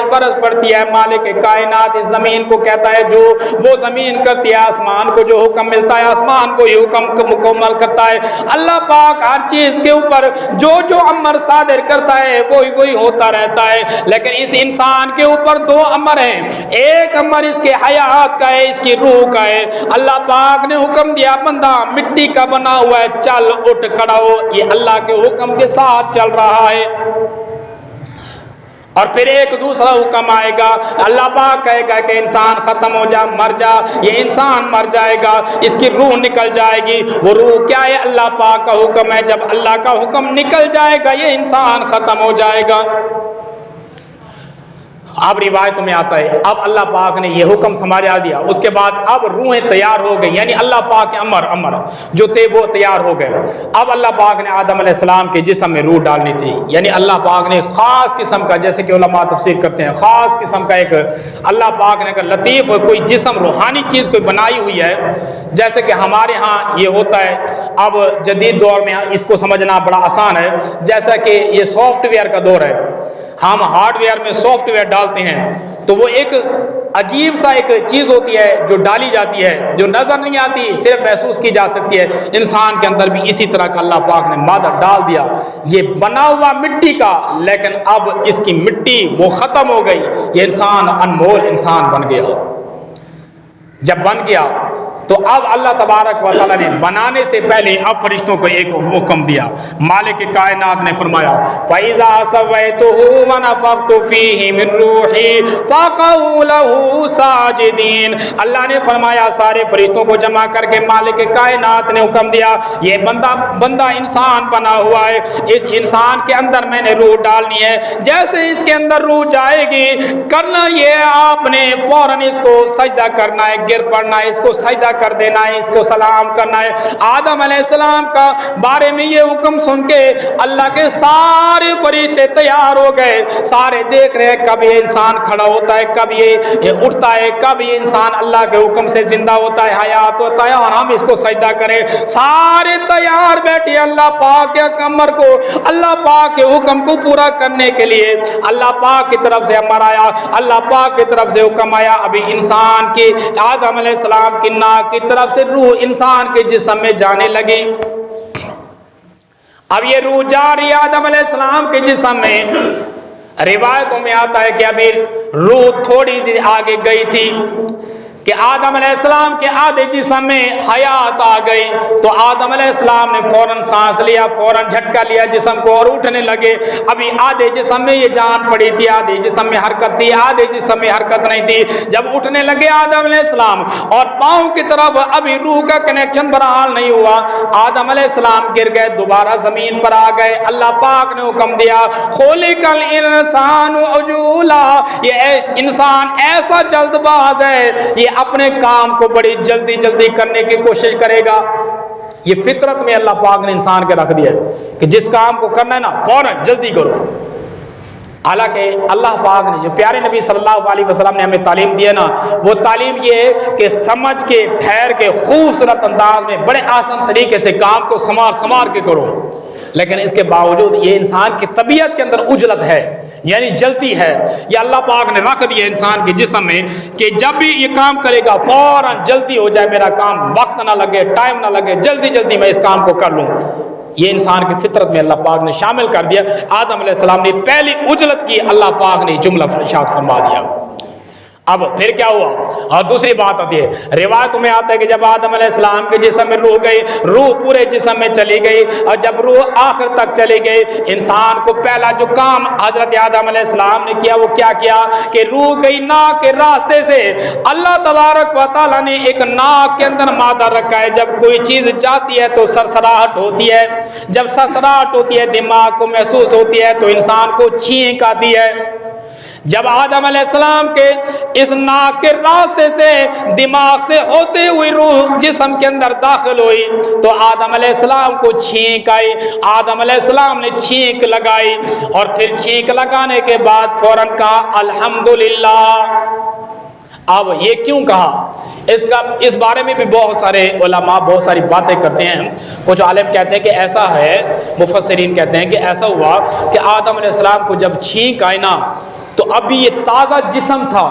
برس پڑتی ہے۔ مالک کائنات اس زمین کو کہتا ہے جو وہ زمین کرتی ہے، آسمان کو جو حکم ملتا ہے آسمان کو یہ حکم مکمل کرتا ہے۔ اللہ پاک ہر چیز کے اوپر جو امر صادر کرتا ہے وہی ہوتا رہتا ہے، لیکن اس انسان کے اوپر دو امر ہیں، ایک امر اس کے حیات کا ہے، اس کی روح کا ہے۔ اللہ پاک نے حکم دیا بندہ مٹی کا بنا ہوا ہے، چل اٹھ کھڑا ہو، یہ اللہ کے حکم کے ساتھ چل رہا ہے۔ اور پھر ایک دوسرا حکم آئے گا، اللہ پاک کہے گا کہ انسان ختم ہو جا، مر جا، یہ انسان مر جائے گا، اس کی روح نکل جائے گی۔ وہ روح کیا ہے؟ اللہ پاک کا حکم ہے، جب اللہ کا حکم نکل جائے گا یہ انسان ختم ہو جائے گا۔ اب روایت میں آتا ہے اب اللہ پاک نے یہ حکم سمجھا دیا، اس کے بعد اب روحیں تیار ہو گئی، یعنی اللہ پاک کے امر جو تھے وہ تیار ہو گئے۔ اب اللہ پاک نے آدم علیہ السلام کے جسم میں روح ڈالنی تھی، یعنی اللہ پاک نے خاص قسم کا، جیسے کہ علماء تفسیر کرتے ہیں، خاص قسم کا ایک اللہ پاک نے اگر لطیف کوئی جسم روحانی چیز کوئی بنائی ہوئی ہے، جیسے کہ ہمارے ہاں یہ ہوتا ہے اب جدید دور میں اس کو سمجھنا بڑا آسان ہے، جیسا کہ یہ سافٹ ویئر کا دور ہے، ہم ہارڈ ویئر میں سافٹ ویئر ڈالتے ہیں تو وہ ایک عجیب سا ایک چیز ہوتی ہے جو ڈالی جاتی ہے، جو نظر نہیں آتی، صرف محسوس کی جا سکتی ہے۔ انسان کے اندر بھی اسی طرح کا اللہ پاک نے مادہ ڈال دیا، یہ بنا ہوا مٹی کا، لیکن اب اس کی مٹی وہ ختم ہو گئی، یہ انسان انمول انسان بن گیا۔ جب بن گیا تو اب اللہ تبارک و تعالیٰ نے بنانے سے پہلے اب فرشتوں کو ایک حکم دیا۔ مالک کائنات نے فرمایا فَإِذَا سَوَّيْتُهُ وَنَفَخْتُ فِيهِ مِن رُّوحِي فَقَعُوا لَهُ سَاجِدِينَ۔ اللہ نے فرمایا سارے فرشتوں کو جمع کر کے مالک کائنات نے حکم دیا، یہ بندہ انسان بنا ہوا ہے، اس انسان کے اندر میں نے روح ڈالنی ہے، جیسے اس کے اندر روح جائے گی کرنا یہ آپ نے فوراً اس کو سجدہ کرنا ہے، گر پڑنا ہے، اس کو سجدہ کر دینا ہے، اس کو سلام کرنا ہے۔ آدم علیہ السلام کا بارے میں یہ حکم سن کے اللہ کے سارے فرشتے تیار ہو گئے، سارے دیکھ رہے ہیں کب یہ انسان کھڑا ہوتا ہے، کب یہ اٹھتا ہے، کب یہ انسان اللہ کے حکم سے زندہ ہوتا ہے، حیات ہوتا ہے، اور ہم اس کو سجدہ کریں۔ سارے تیار بیٹھے اللہ پاک کے کمر کو، اللہ پاک کے حکم کو پورا کرنے کے لیے۔ اللہ پاک کی طرف سے امر آیا، اللہ پاک کی طرف سے حکم آیا، ابھی انسان کی آدم علیہ السلام کی ناک کی طرف سے روح انسان کے جسم میں جانے لگی۔ اب یہ روح جا رہی ہے آدم علیہ السلام کے جسم میں۔ روایتوں میں آتا ہے کہ ابھی روح تھوڑی سی آگے گئی تھی کہ آدم علیہ السلام کے آدھے جسم میں حیات آ گئی، تو آدم علیہ السلام نے فوراً سانس لیا، فوراً جھٹکا لیا جسم کو اور اٹھنے لگے۔ ابھی آدھے جسم میں یہ جان پڑی تھی، آدھے جسم میں حرکت تھی، آدھے جسم میں حرکت نہیں تھی۔ جب اٹھنے لگے آدم علیہ السلام اور پاؤں کی طرف ابھی روح کا کنیکشن برحال نہیں ہوا، آدم علیہ السلام گر گئے، دوبارہ زمین پر آ گئے۔ اللہ پاک نے حکم دیا خلق الانسان عجولا، یہ انسان ایسا جلد باز ہے، یہ اپنے کام کو بڑی جلدی جلدی کرنے کی کوشش کرے گا۔ یہ فطرت میں اللہ پاک نے انسان کے رکھ دیا ہے کہ جس کام کو کرنا ہے نا فوراً جلدی کرو۔ حالانکہ اللہ پاک نے جو پیارے نبی صلی اللہ علیہ وسلم نے ہمیں تعلیم دی ہے نا، وہ تعلیم یہ ہے کہ سمجھ کے، ٹھہر کے، خوبصورت انداز میں بڑے آسان طریقے سے کام کو سنوار کے کرو۔ لیکن اس کے باوجود یہ انسان کی طبیعت کے اندر عجلت ہے، یعنی جلدی ہے۔ یہ اللہ پاک نے رکھ دیا انسان کے جسم میں کہ جب بھی یہ کام کرے گا فوراً جلدی ہو جائے، میرا کام وقت نہ لگے، ٹائم نہ لگے، جلدی جلدی میں اس کام کو کر لوں۔ یہ انسان کی فطرت میں اللہ پاک نے شامل کر دیا۔ آدم علیہ السلام نے پہلی عجلت کی، اللہ پاک نے جملہ ارشاد فرما دیا۔ اب پھر کیا ہوا؟ اور دوسری بات آتی ہے، روایت میں آتا ہے کہ جب آدم علیہ السلام کے جسم میں روح گئی، روح پورے جسم میں چلی گئی، اور جب روح آخر تک چلی گئی، انسان کو پہلا جو کام حضرت آدم علیہ السلام نے کیا وہ کیا کیا کہ روح گئی ناک کے راستے سے۔ اللہ تبارک و تعالیٰ نے ایک ناک کے اندر مادہ رکھا ہے، جب کوئی چیز جاتی ہے تو سرسراہٹ ہوتی ہے، جب سرسراہٹ ہوتی ہے دماغ کو محسوس ہوتی ہے تو انسان کو چھینک آتی ہے۔ جب آدم علیہ السلام کے اس ناک کے راستے سے دماغ سے ہوتے ہوئی روح جسم کے اندر داخل ہوئی تو آدم علیہ السلام کو چھینک آئی۔ آدم علیہ السلام نے چھینک لگائی اور پھر چھینک لگانے کے بعد فوراً کہا الحمدللہ۔ اب یہ کیوں کہا؟ اس بارے میں بھی بہت سارے علماء بہت ساری باتیں کرتے ہیں۔ کچھ عالم کہتے ہیں کہ ایسا ہے، مفسرین کہتے ہیں کہ ایسا ہوا کہ آدم علیہ السلام کو جب چھینک آئی نا تو ابھی یہ تازہ جسم تھا،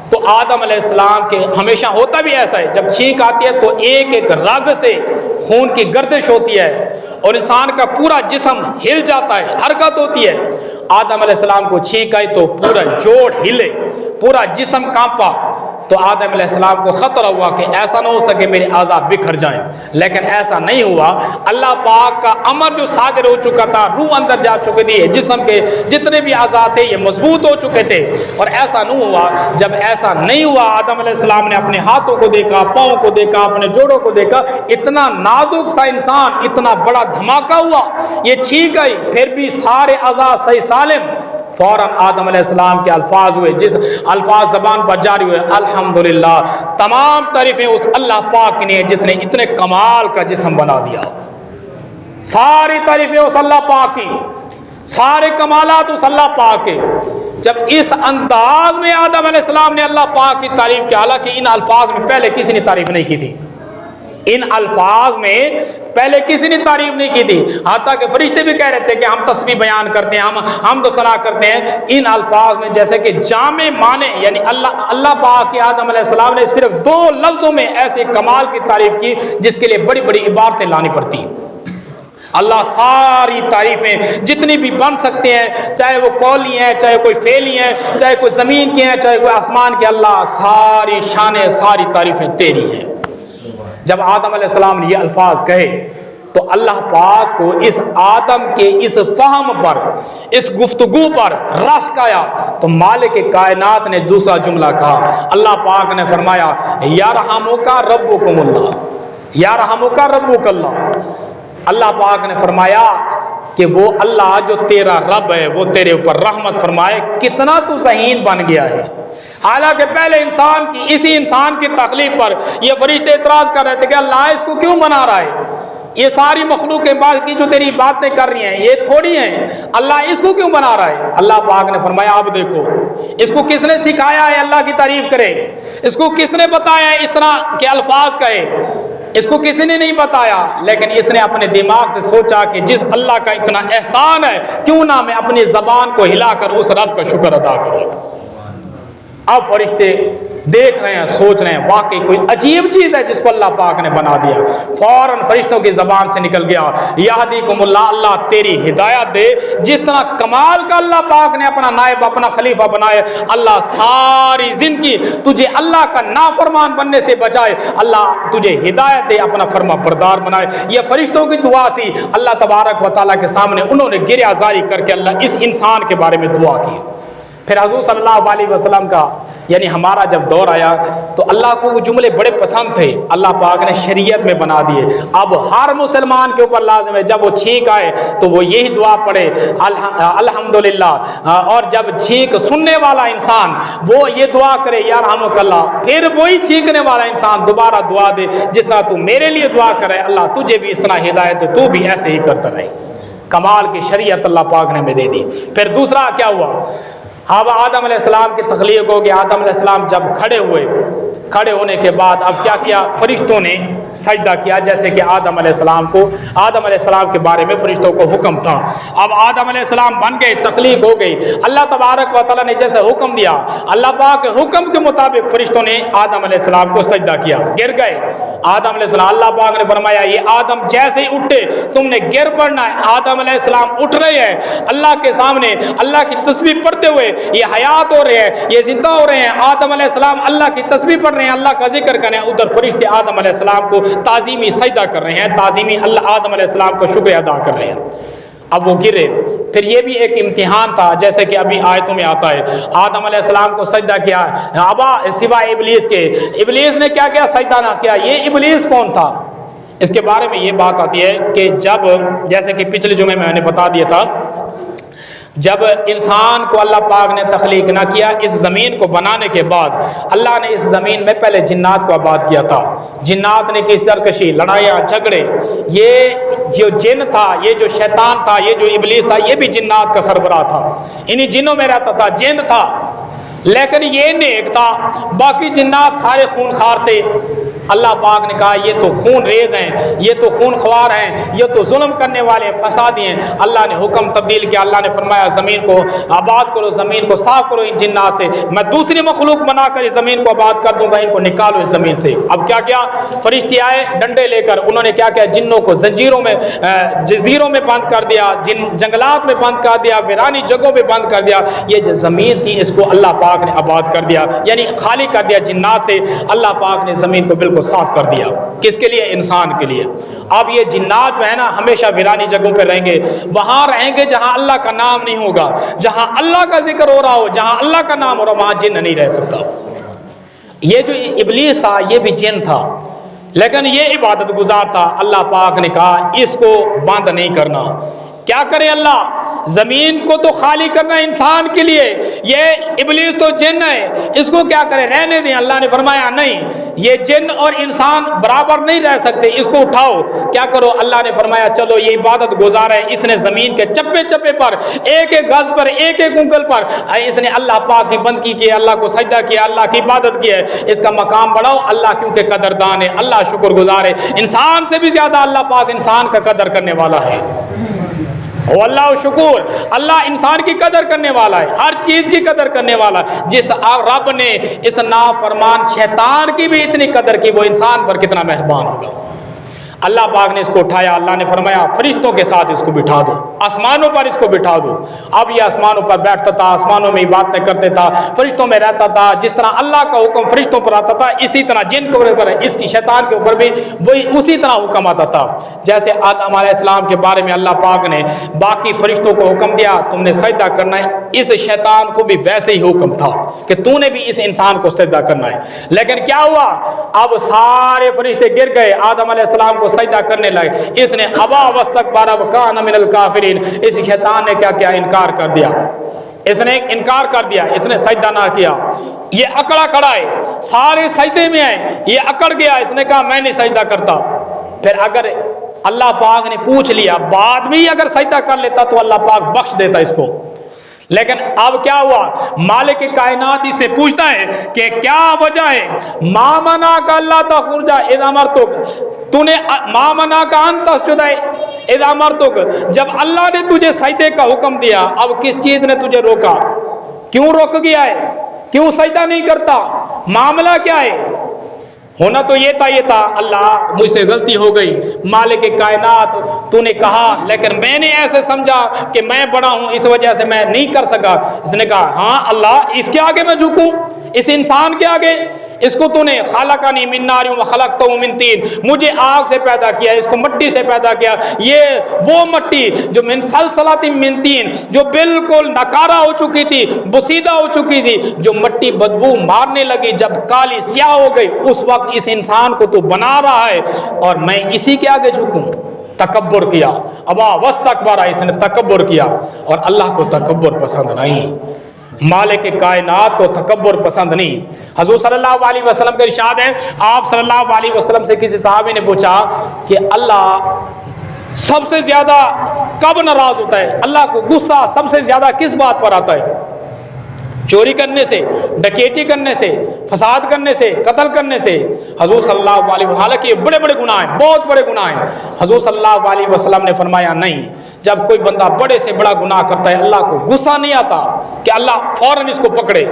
تو آدم علیہ السلام کے ہمیشہ ہوتا بھی ایسا ہے، جب چھینک آتی ہے تو ایک ایک رگ سے خون کی گردش ہوتی ہے اور انسان کا پورا جسم ہل جاتا ہے، حرکت ہوتی ہے۔ آدم علیہ السلام کو چھینک آئی تو پورا جوڑ ہلے، پورا جسم کانپا، تو آدم علیہ السلام کو خطرہ ہوا کہ ایسا نہ ہو سکے میرے اعضاء بکھر جائیں، لیکن ایسا نہیں ہوا۔ اللہ پاک کا امر جو صادر ہو چکا تھا، روح اندر جا چکی تھی، جسم کے جتنے بھی اعضاء تھے یہ مضبوط ہو چکے تھے، اور ایسا نہیں ہوا۔ جب ایسا نہیں ہوا، آدم علیہ السلام نے اپنے ہاتھوں کو دیکھا، پاؤں کو دیکھا، اپنے جوڑوں کو دیکھا، اتنا نازک سا انسان، اتنا بڑا دھماکہ ہوا، یہ چھینک گئی، پھر بھی سارے اعضاء صحیح سالم۔ فوراً آدم علیہ السلام کے الفاظ ہوئے، جس الفاظ زبان پر جاری ہوئے الحمدللہ، تمام تعریفیں اس اللہ پاک کی نے جس نے اتنے کمال کا جسم بنا دیا۔ ساری تعریفیں اس اللہ پاک کی، سارے کمالات اس اللہ پاک کے۔ جب اس انداز میں آدم علیہ السلام نے اللہ پاک کی تعریف کی، حالانکہ ان الفاظ میں پہلے کسی نے تعریف نہیں کی تھی، ان الفاظ میں پہلے کسی نے تعریف نہیں کی تھی، حتیٰ کہ فرشتے بھی کہہ رہے تھے کہ ہم تسبیح بیان کرتے ہیں، ہم تو ثنا کرتے ہیں۔ ان الفاظ میں جیسے کہ جامع معنی، یعنی اللہ پاک کے آدم علیہ السلام نے صرف 2 لفظوں میں ایسے کمال کی تعریف کی جس کے لیے بڑی بڑی عبارتیں لانی پڑتی ہیں۔ اللہ ساری تعریفیں جتنی بھی بن سکتے ہیں، چاہے وہ قولی ہیں، چاہے کوئی فعلی ہیں، چاہے کوئی زمین کی ہیں، چاہے کوئی آسمان کی، اللہ ساری شانیں، ساری تعریفیں تیری ہیں۔ جب آدم علیہ السلام نے یہ الفاظ کہے تو اللہ پاک کو اس آدم کے اس فہم پر، اس گفتگو پر رشک آیا، تو مالک کائنات نے دوسرا جملہ کہا۔ اللہ پاک نے فرمایا یرحمک ربکم اللہ، یرحمک ربک اللہ۔ اللہ پاک نے فرمایا کہ وہ اللہ جو تیرا رب ہے وہ تیرے اوپر رحمت فرمائے۔ کتنا تو ذہین بن گیا ہے۔ حالانکہ پہلے اسی انسان کی تخلیق پر یہ فرشتے اعتراض کر رہے تھے کہ اللہ اس کو کیوں بنا رہا ہے، یہ ساری مخلوق کے بعد کی جو تیری باتیں کر رہی ہیں یہ تھوڑی ہیں، اللہ اس کو کیوں بنا رہا ہے؟ اللہ پاک نے فرمایا اب دیکھو اس کو کس نے سکھایا ہے اللہ کی تعریف کرے، اس کو کس نے بتایا ہے اس طرح کے الفاظ کہے، اس کو کسی نے نہیں بتایا، لیکن اس نے اپنے دماغ سے سوچا کہ جس اللہ کا اتنا احسان ہے کیوں نہ میں اپنی زبان کو ہلا کر اس رب کا شکر ادا کروں۔ اب فرشتے دیکھ رہے ہیں، سوچ رہے ہیں واقعی کوئی عجیب چیز ہے جس کو اللہ پاک نے بنا دیا۔ فوراً فرشتوں کی زبان سے نکل گیا یہدیکم اللہ، اللہ تیری ہدایت دے۔ جس طرح کمال کا اللہ پاک نے اپنا نائب، اپنا خلیفہ بنائے، اللہ ساری زندگی تجھے اللہ کا نافرمان بننے سے بچائے، اللہ تجھے ہدایت دے، اپنا فرما بردار بنائے۔ یہ فرشتوں کی دعا تھی اللہ تبارک و تعالیٰ کے سامنے، انہوں نے گریہ زاری کر کے اللہ اس انسان کے بارے میں دعا کی۔ پھر حضور صلی اللہ علیہ وسلم کا یعنی ہمارا جب دور آیا تو اللہ کو وہ جملے بڑے پسند تھے، اللہ پاک نے شریعت میں بنا دیے۔ اب ہر مسلمان کے اوپر لازم ہے جب وہ چھینک آئے تو وہ یہی دعا پڑھے الحمدللہ، اور جب چھینک سننے والا انسان وہ یہ دعا کرے یرحمک اللہ، پھر وہی چھینکنے والا انسان دوبارہ دعا دے جس طرح تو میرے لیے دعا کرے اللہ تجھے بھی اس طرح ہدایت دے، تو بھی ایسے ہی کرتا رہے۔ کمال کی شریعت اللہ پاک نے ہمیں دے دی۔ پھر دوسرا کیا ہوا، اب آدم علیہ السلام کی تخلیق ہو گیا۔ آدم علیہ السلام جب کھڑے ہوئے، کھڑے ہونے کے بعد اب کیا کیا، فرشتوں نے سجدہ کیا، جیسے کہ آدم علیہ السلام کے بارے میں فرشتوں کو حکم تھا۔ اب آدم علیہ السلام بن گئے، تخلیق ہو گئی، اللہ تبارک و تعالیٰ نے جیسے حکم دیا، اللہ پاک کے حکم کے مطابق فرشتوں نے آدم علیہ السلام کو سجدہ کیا، گر گئے آدم علیہ السلام۔ اللہ پاک نے فرمایا یہ آدم جیسے ہی اٹھے تم نے گر پڑنا ہے۔ آدم علیہ السلام اٹھ رہے ہیں اللہ کے سامنے، اللہ کی تسبیح پڑھتے ہوئے، یہ حیات ہو رہے ہیں، یہ زندہ ہو رہے ہیں۔ آدم علیہ السلام اللہ کی تسبیح پڑھ رہے ہیں، اللہ کا ذکر کر رہے ہیں، ادھر فرشتے آدم علیہ السلام کو تعظیمی سجدہ کر رہے ہیں، تعظیمی اللہ آدم علیہ السلام کو شکر ادا کر رہے ہیں۔ اب وہ گرے، پھر یہ بھی ایک امتحان تھا جیسے کہ ابھی آیتوں میں آتا ہے، آدم علیہ السلام کو سجدہ کیا ابا سوائے ابلیس کے۔ ابلیس نے کیا کیا؟ سجدہ نہ کیا۔ یہ ابلیس کون تھا؟ اس کے بارے میں یہ بات آتی ہے کہ جب جیسے کہ پچھلے جمعے میں نے بتا دیا تھا، جب انسان کو اللہ پاک نے تخلیق نہ کیا، اس زمین کو بنانے کے بعد اللہ نے اس زمین میں پہلے جنات کو آباد کیا تھا۔ جنات نے کی سرکشی، لڑائیاں، جھگڑے، یہ جو جن تھا، یہ جو شیطان تھا، یہ جو ابلیس تھا، یہ بھی جنات کا سربراہ تھا، انہی جنوں میں رہتا تھا، جن تھا، لیکن یہ نیک تھا۔ باقی جنات سارے خون خوار تھے۔ اللہ پاک نے کہا یہ تو خون ریز ہیں، یہ تو خون خوار ہیں، یہ تو ظلم کرنے والے فسادی ہیں۔ اللہ نے حکم تبدیل کیا، اللہ نے فرمایا زمین کو آباد کرو، زمین کو صاف کرو ان جنات سے، میں دوسری مخلوق بنا کر اس زمین کو آباد کر دوں گا، ان کو نکالو اس زمین سے۔ اب کیا کیا، فرشتے آئے ڈنڈے لے کر، انہوں نے کیا کیا، جنوں کو زنجیروں میں، جزیروں میں بند کر دیا، جنگلات میں بند کر دیا، ویرانی جگہوں میں بند کر دیا۔ یہ جو زمین تھی اس کو اللہ پاک نے آباد کر دیا، یعنی خالی کر دیا جنات سے۔ اللہ پاک نے زمین کو بالکل صاف کر دیا، کس کے لیے؟ انسان کے لیے۔ اب یہ جنات جو ہے نا ہمیشہ ویرانی جگہوں پہ رہیں گے، وہاں رہیں گے جہاں اللہ کا نام نہیں ہوگا، جہاں اللہ کا ذکر ہو رہا ہو، جہاں اللہ کا نام ہو رہا ہو، وہاں جن نہیں رہ سکتا۔ یہ جو ابلیس تھا یہ بھی جن تھا، لیکن یہ عبادت گزار تھا۔ اللہ پاک نے کہا اس کو بند نہیں کرنا۔ کیا کرے اللہ؟ زمین کو تو خالی کرنا ہے انسان کے لیے، یہ ابلیس تو جن ہے، اس کو کیا کرے، رہنے دیں۔ اللہ نے فرمایا نہیں، یہ جن اور انسان برابر نہیں رہ سکتے، اس کو اٹھاؤ، کیا کرو، اللہ نے فرمایا چلو یہ عبادت گزار ہے، اس نے زمین کے چپے چپے پر، ایک ایک گز پر، ایک ایک انگل پر اس نے اللہ پاک کی بندگی کی، اللہ کو سجدہ کیا، اللہ کی عبادت کی ہے، اس کا مقام بڑھاؤ۔ اللہ کیونکہ قدردان ہے، اللہ شکر گزار ہے، انسان سے بھی زیادہ اللہ پاک انسان کا قدر کرنے والا ہے۔ واللہ شکور، اللہ انسان کی قدر کرنے والا ہے، ہر چیز کی قدر کرنے والا ہے۔ جس رب نے اس نافرمان شیطان کی بھی اتنی قدر کی، وہ انسان پر کتنا مہربان ہوگا۔ اللہ پاک نے اس کو اٹھایا، اللہ نے فرمایا فرشتوں کے ساتھ اس کو بٹھا دو، آسمانوں پر اس کو بٹھا دو۔ اب یہ آسمانوں پر بیٹھتا تھا، آسمانوں میں باتیں کرتے تھا، فرشتوں میں رہتا تھا، جس طرح اللہ کا حکم فرشتوں پر آتا تھا اسی طرح جن کے اوپر اس کی شیطان کے اوپر بھی وہی اسی طرح حکم آتا تھا۔ جیسے آدم علیہ السلام کے بارے میں اللہ پاک نے باقی فرشتوں کو حکم دیا تم نے سجدہ کرنا ہے، اس شیطان کو بھی ویسے ہی حکم تھا کہ تو نے بھی اس انسان کو سجدہ کرنا ہے۔ لیکن کیا ہوا، اب سارے فرشتے گر گئے، آدم علیہ السلام کو سجدہ کرنے لگے، اس نے ابا واستکبر وکان من الکافرین، اس شیطان نے کیا کیا، انکار کر دیا، اس نے انکار کر دیا، اس نے سجدہ نہ کیا۔ یہ اکڑا کھڑا ہے، سارے سجدے میں آئے، یہ اکڑ گیا، اس نے کہا میں نہیں سجدہ کرتا۔ پھر اگر اللہ پاک نے پوچھ لیا، بعد میں اگر سجدہ کر لیتا تو اللہ پاک بخش دیتا اس کو، لیکن اب کیا ہوا، مالک کائنات اس سے پوچھتا ہے کہ کیا وجہ ہے، ما منعک اللہ تخرج اذا امرتک، تو نے ما منعک ان تسجد اذا امرتک، جب اللہ نے تجھے سجدے کا حکم دیا اب کس چیز نے تجھے روکا، کیوں روک گیا ہے، کیوں سجدہ نہیں کرتا، معاملہ کیا ہے؟ ہونا تو یہ تھا اللہ مجھ سے غلطی ہو گئی، مالک کائنات تو نے کہا لیکن میں نے ایسے سمجھا کہ میں بڑا ہوں اس وجہ سے میں نہیں کر سکا۔ اس نے کہا ہاں اللہ اس کے آگے میں جھکوں، اس انسان کے آگے، اس کو تو نے خلقنی من نار وخلقتہ من طین، مجھے آگ سے پیدا کیا، اس کو مٹی سے پیدا کیا، یہ وہ مٹی جو من سلسلۃ من طین، جو بالکل نکارہ ہو چکی تھی، بسیدہ ہو چکی تھی، جو مٹی بدبو مارنے لگی، جب کالی سیاہ ہو گئی اس وقت اس انسان کو تو بنا رہا ہے اور میں اسی کے آگے جھکوں۔ تکبر کیا، ابا واستکبر، اس نے تکبر کیا، اور اللہ کو تکبر پسند نہیں، مالک کائنات کو تکبر پسند نہیں۔ حضور صلی اللہ علیہ وسلم کا ارشاد ہے، آپ صلی اللہ علیہ وسلم سے کسی صحابی نے پوچھا کہ اللہ سب سے زیادہ کب ناراض ہوتا ہے، اللہ کو غصہ سب سے زیادہ کس بات پر آتا ہے؟ چوری کرنے سے، ڈکیتی کرنے سے، فساد کرنے سے، قتل کرنے سے؟ حضور صلی اللہ علیہ وسلم، حالانکہ یہ بڑے بڑے گناہ ہیں، بہت بڑے گناہ ہیں، حضور صلی اللہ علیہ وسلم نے فرمایا نہیں، جب کوئی بندہ بڑے سے بڑا گناہ کرتا ہے اللہ کو غصہ نہیں آتا کہ اللہ فوراً اس کو پکڑے،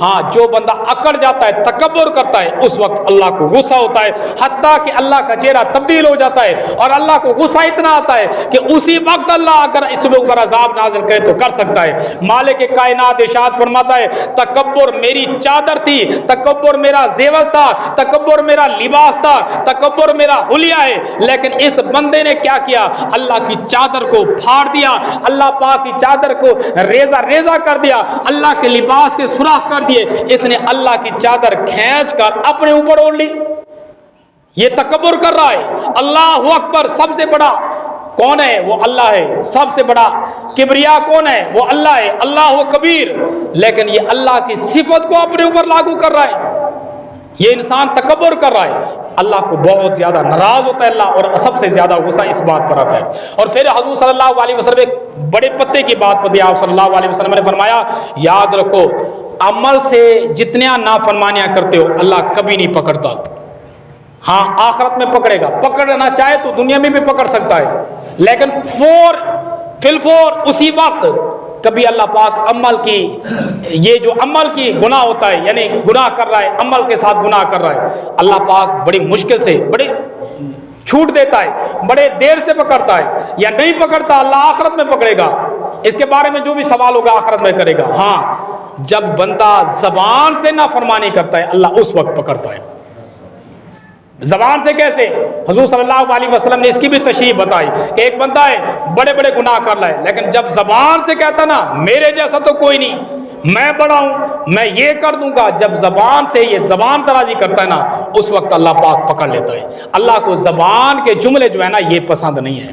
ہاں جو بندہ اکڑ جاتا ہے، تکبر کرتا ہے، اس وقت اللہ کو غصہ ہوتا ہے، حتیٰ کہ اللہ کا چہرہ تبدیل ہو جاتا ہے، اور اللہ کو غصہ اتنا آتا ہے کہ اسی وقت اللہ اگر اس کے اوپر عذاب نازل کرے تو کر سکتا ہے۔ مالک کائنات ارشاد فرماتا ہے تکبر میری چادر تھی، تکبر میرا زیور تھا، تکبر میرا لباس تھا، تکبر میرا حلیہ ہے، لیکن اس بندے نے کیا کیا، اللہ کی چادر کو پھاڑ دیا، اللہ پاک کی چادر کو ریزہ ریزہ کر دیا، اللہ کے لباس کے سوراخ کر دیے، اس نے اللہ کی چادر کھینچ کر اپنے اوپر اوڑھ لی، یہ تکبر کر رہا ہے۔ اللہ اکبر، سب سے بڑا کون ہے؟ وہ اللہ ہے، سب سے بڑا کبریا کون ہے؟ وہ اللہ ہے، اللہ کبیر، لیکن یہ اللہ کی صفت کو اپنے اوپر لاگو کر رہا ہے، یہ انسان تکبر کر رہا ہے، اللہ کو بہت زیادہ ناراض ہوتا ہے اللہ، اور سب سے زیادہ غصہ اس بات پر آتا ہے۔ اور پھر حضور صلی اللہ علیہ وسلم ایک بڑے پتے کی بات پر آپ صلی اللہ علیہ وسلم نے فرمایا یاد رکھو عمل سے جتنیاں نافرمانیاں کرتے ہو اللہ کبھی نہیں پکڑتا، ہاں آخرت میں پکڑے گا، پکڑنا چاہے تو دنیا میں بھی پکڑ سکتا ہے، لیکن فی الفور اسی وقت کبھی اللہ پاک عمل کی، یہ جو عمل کی گناہ ہوتا ہے یعنی گناہ کر رہا ہے، عمل کے ساتھ گناہ کر رہا ہے، اللہ پاک بڑی مشکل سے، بڑے چھوٹ دیتا ہے، بڑے دیر سے پکڑتا ہے، یا نہیں پکڑتا اللہ آخرت میں پکڑے گا، اس کے بارے میں جو بھی سوال ہوگا آخرت میں کرے گا۔ ہاں جب بندہ زبان سے نافرمانی کرتا ہے اللہ اس وقت پکڑتا ہے۔ زبان سے کیسے؟ حضور صلی اللہ علیہ وسلم نے اس کی بھی تشریح بتائی کہ ایک بندہ ہے بڑے بڑے گناہ کر رہا ہے، لیکن جب زبان سے کہتا نا میرے جیسا تو کوئی نہیں، میں بڑا ہوں، میں یہ کر دوں گا، جب زبان سے یہ زبان درازی کرتا ہے نا اس وقت اللہ پاک پکڑ لیتا ہے۔ اللہ کو زبان کے جملے جو ہے نا یہ پسند نہیں ہے۔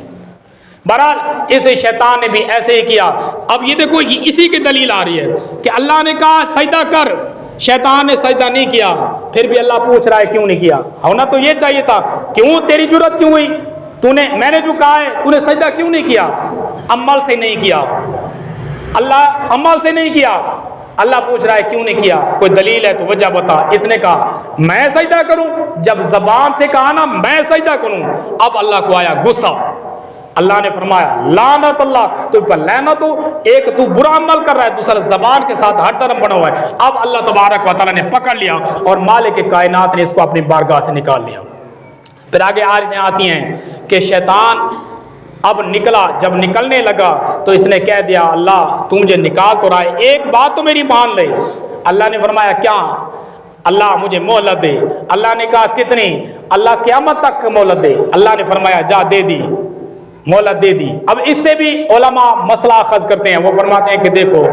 بہرحال اس شیطان نے بھی ایسے ہی کیا. اب یہ دیکھو اسی کی دلیل آ رہی ہے کہ اللہ نے کہا سجدہ کر، شیطان نے سجدہ نہیں کیا، پھر بھی اللہ پوچھ رہا ہے کیوں نہیں کیا. ہونا تو یہ چاہیے تھا، کیوں تیری جرت کیوں ہوئی، میں نے جو کہا ہے تو نے سجدہ کیوں نہیں کیا؟ عمل سے نہیں کیا، اللہ عمل سے نہیں کیا. اللہ پوچھ رہا ہے کیوں نہیں کیا، کوئی دلیل ہے تو وجہ بتا. اس نے کہا میں سجدہ کروں، جب زبان سے کہا نا میں سجدہ کروں، اب اللہ کو آیا غصہ. اللہ نے فرمایا لعنت اللہ، تو پر لعنت ہو، ایک تو برا عمل کر رہا ہے، دوسرا زبان کے ساتھ ہر طرف بنا ہوا ہے. اب اللہ تبارک و تعالیٰ نے پکڑ لیا اور مالک کائنات نے اس کو اپنی بارگاہ سے نکال لیا. پھر آگے آیتیں آتی ہیں کہ شیطان اب نکلا، جب نکلنے لگا تو اس نے کہہ دیا اللہ تو مجھے نکال تو رہا ہے، ایک بات تو میری مان لے. اللہ نے فرمایا کیا؟ اللہ مجھے مہلت دے. اللہ نے کہا کتنی؟ اللہ قیامت تک مہلت دے. اللہ نے فرمایا جا دے دی، مہلت دے دی. اب اس سے بھی علماء مسئلہ اخذ کرتے ہیں، وہ فرماتے ہیں کہ دیکھو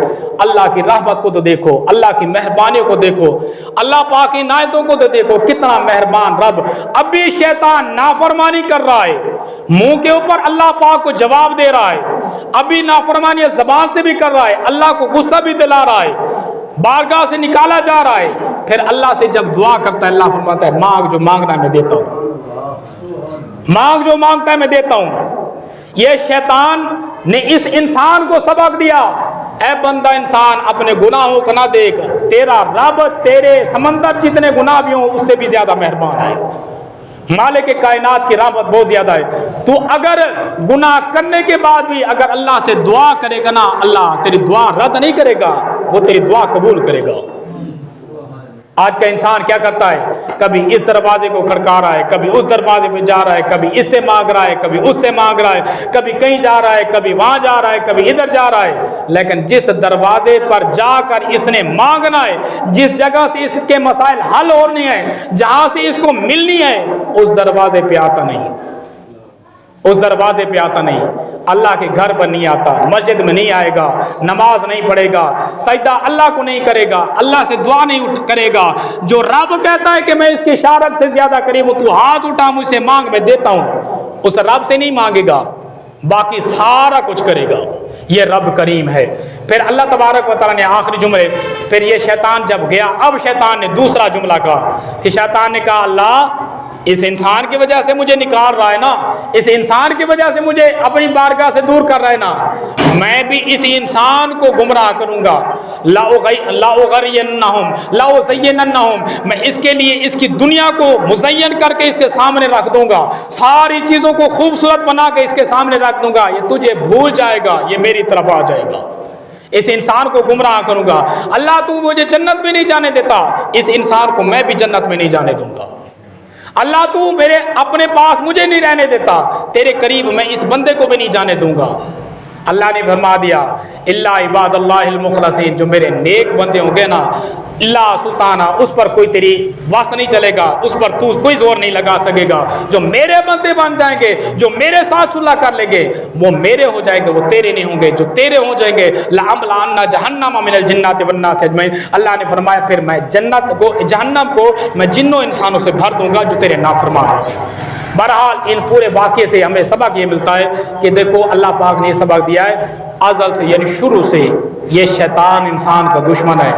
اللہ کی رحمت کو تو دیکھو، اللہ کی مہربانی کو دیکھو، اللہ پاک کی عنایتوں کو تو دیکھو، کتنا مہربان رب. اب بھی شیطان نافرمانی کر رہا ہے، منہ کے اوپر اللہ پاک کو جواب دے رہا ہے، ابھی نافرمانی زبان سے بھی کر رہا ہے، اللہ کو غصہ بھی دلا رہا ہے، بارگاہ سے نکالا جا رہا ہے. پھر اللہ سے جب دعا کرتا ہے اللہ فرماتا ہے مانگ جو مانگنا ہے میں دیتا ہوں، مانگ جو مانگتا ہے میں دیتا ہوں. یہ شیطان نے اس انسان کو سبق دیا، اے بندہ انسان اپنے گناہوں کو نہ دیکھ، تیرا رب تیرے سمندر جتنے گناہ بھی ہوں اس سے بھی زیادہ مہربان ہے. مالک کائنات کی رحمت بہت زیادہ ہے. تو اگر گناہ کرنے کے بعد بھی اگر اللہ سے دعا کرے گا نا، اللہ تیری دعا رد نہیں کرے گا، وہ تیری دعا قبول کرے گا. آج کا انسان کیا کرتا ہے، کبھی اس دروازے کو کھڑکا رہا ہے، کبھی اس دروازے پہ جا رہا ہے، کبھی اس سے مانگ رہا ہے، کبھی اس سے مانگ رہا ہے، کبھی کہیں جا رہا ہے، کبھی وہاں جا رہا ہے، کبھی ادھر جا رہا ہے. لیکن جس دروازے پر جا کر اس نے مانگنا ہے، جس جگہ سے اس کے مسائل حل ہونے ہیں، جہاں سے اس کو ملنی ہے، اس دروازے پہ آتا نہیں، اس دروازے پہ آتا نہیں. اللہ کے گھر پر نہیں آتا، مسجد میں نہیں آئے گا، نماز نہیں پڑھے گا، سجدہ اللہ کو نہیں کرے گا، اللہ سے دعا نہیں کرے گا. جو رب کہتا ہے کہ میں اس کی شارک سے زیادہ قریب ہوں، تو ہاتھ اٹھا مجھ سے مانگ میں دیتا ہوں، اس رب سے نہیں مانگے گا، باقی سارا کچھ کرے گا. یہ رب کریم ہے. پھر اللہ تبارک و تعالیٰ نے آخری جملے، پھر یہ شیطان جب گیا، اب شیطان نے دوسرا جملہ کہا کہ شیطان نے کہا اللہ اس انسان کی وجہ سے مجھے نکال رہا ہے نا، اس انسان کی وجہ سے مجھے اپنی بارگاہ سے دور کر رہا ہے نا، میں بھی اس انسان کو گمراہ کروں گا. لَأُغْوِيَنَّهُمْ لَأُزَيِّنَنَّهُمْ، میں اس کے لیے اس کی دنیا کو مزین کر کے اس کے سامنے رکھ دوں گا، ساری چیزوں کو خوبصورت بنا کے اس کے سامنے رکھ دوں گا، یہ تجھے بھول جائے گا، یہ میری طرف آ جائے گا. اس انسان کو گمراہ کروں گا. اللہ تو مجھے جنت میں نہیں جانے دیتا، اس انسان کو میں بھی جنت میں نہیں جانے دوں گا. اللہ تو میرے اپنے پاس مجھے نہیں رہنے دیتا، تیرے قریب میں اس بندے کو بھی نہیں جانے دوں گا. اللہ نے فرما دیا اللہ عباد اللہ المخلصین، جو میرے نیک بندے ہوں گے نا، اللہ سلطانہ، اس پر کوئی تیری وس نہیں چلے گا، اس پر تو کوئی زور نہیں لگا سکے گا. جو میرے بندے بن جائیں گے، جو میرے ساتھ صلح کر لیں گے، وہ میرے ہو جائیں گے، وہ تیرے نہیں ہوں گے. جو تیرے ہو جائیں گے لَأَمْلَأَنَّ جَهَنَّمَ مِنَ الْجِنَّاتِ وَالنَّاسِ أَجْمَعِينَ، اللہ نے فرمایا پھر میں جہنم کو میں جنوں انسانوں سے بھر دوں گا جو تیرے نافرمان ہوں گے. بہرحال ان پورے واقعے سے ہمیں سبق یہ ملتا ہے کہ دیکھو اللہ پاک نے یہ سبق دیا ہے ازل سے، یعنی شروع سے یہ شیطان انسان کا دشمن ہے.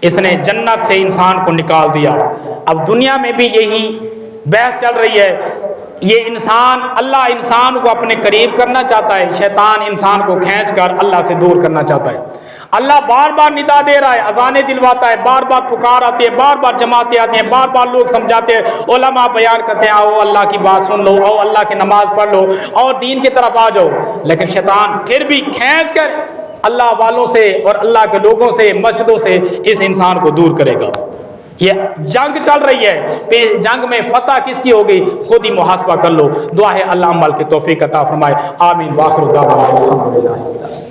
اس نے جنت سے انسان کو نکال دیا. اب دنیا میں بھی یہی بحث چل رہی ہے. یہ انسان، اللہ انسان کو اپنے قریب کرنا چاہتا ہے، شیطان انسان کو کھینچ کر اللہ سے دور کرنا چاہتا ہے. اللہ بار بار ندا دے رہا ہے، اذانیں دلواتا ہے، بار بار پکار آتی ہے، بار بار جماعتیں آتی ہیں، بار بار لوگ سمجھاتے ہیں، علماء بیان کرتے ہیں آؤ اللہ کی بات سن لو، آؤ اللہ کی نماز پڑھ لو اور دین کی طرف آ جاؤ. لیکن شیطان پھر بھی کھینچ کر اللہ والوں سے اور اللہ کے لوگوں سے، مسجدوں سے اس انسان کو دور کرے گا. یہ جنگ چل رہی ہے، جنگ میں فتح کس کی ہوگی خود ہی محاسبہ کر لو. دعا ہے اللہ عمل کی توفیق عطا فرمائے. آمین. واخر دعوانا الحمدللہ.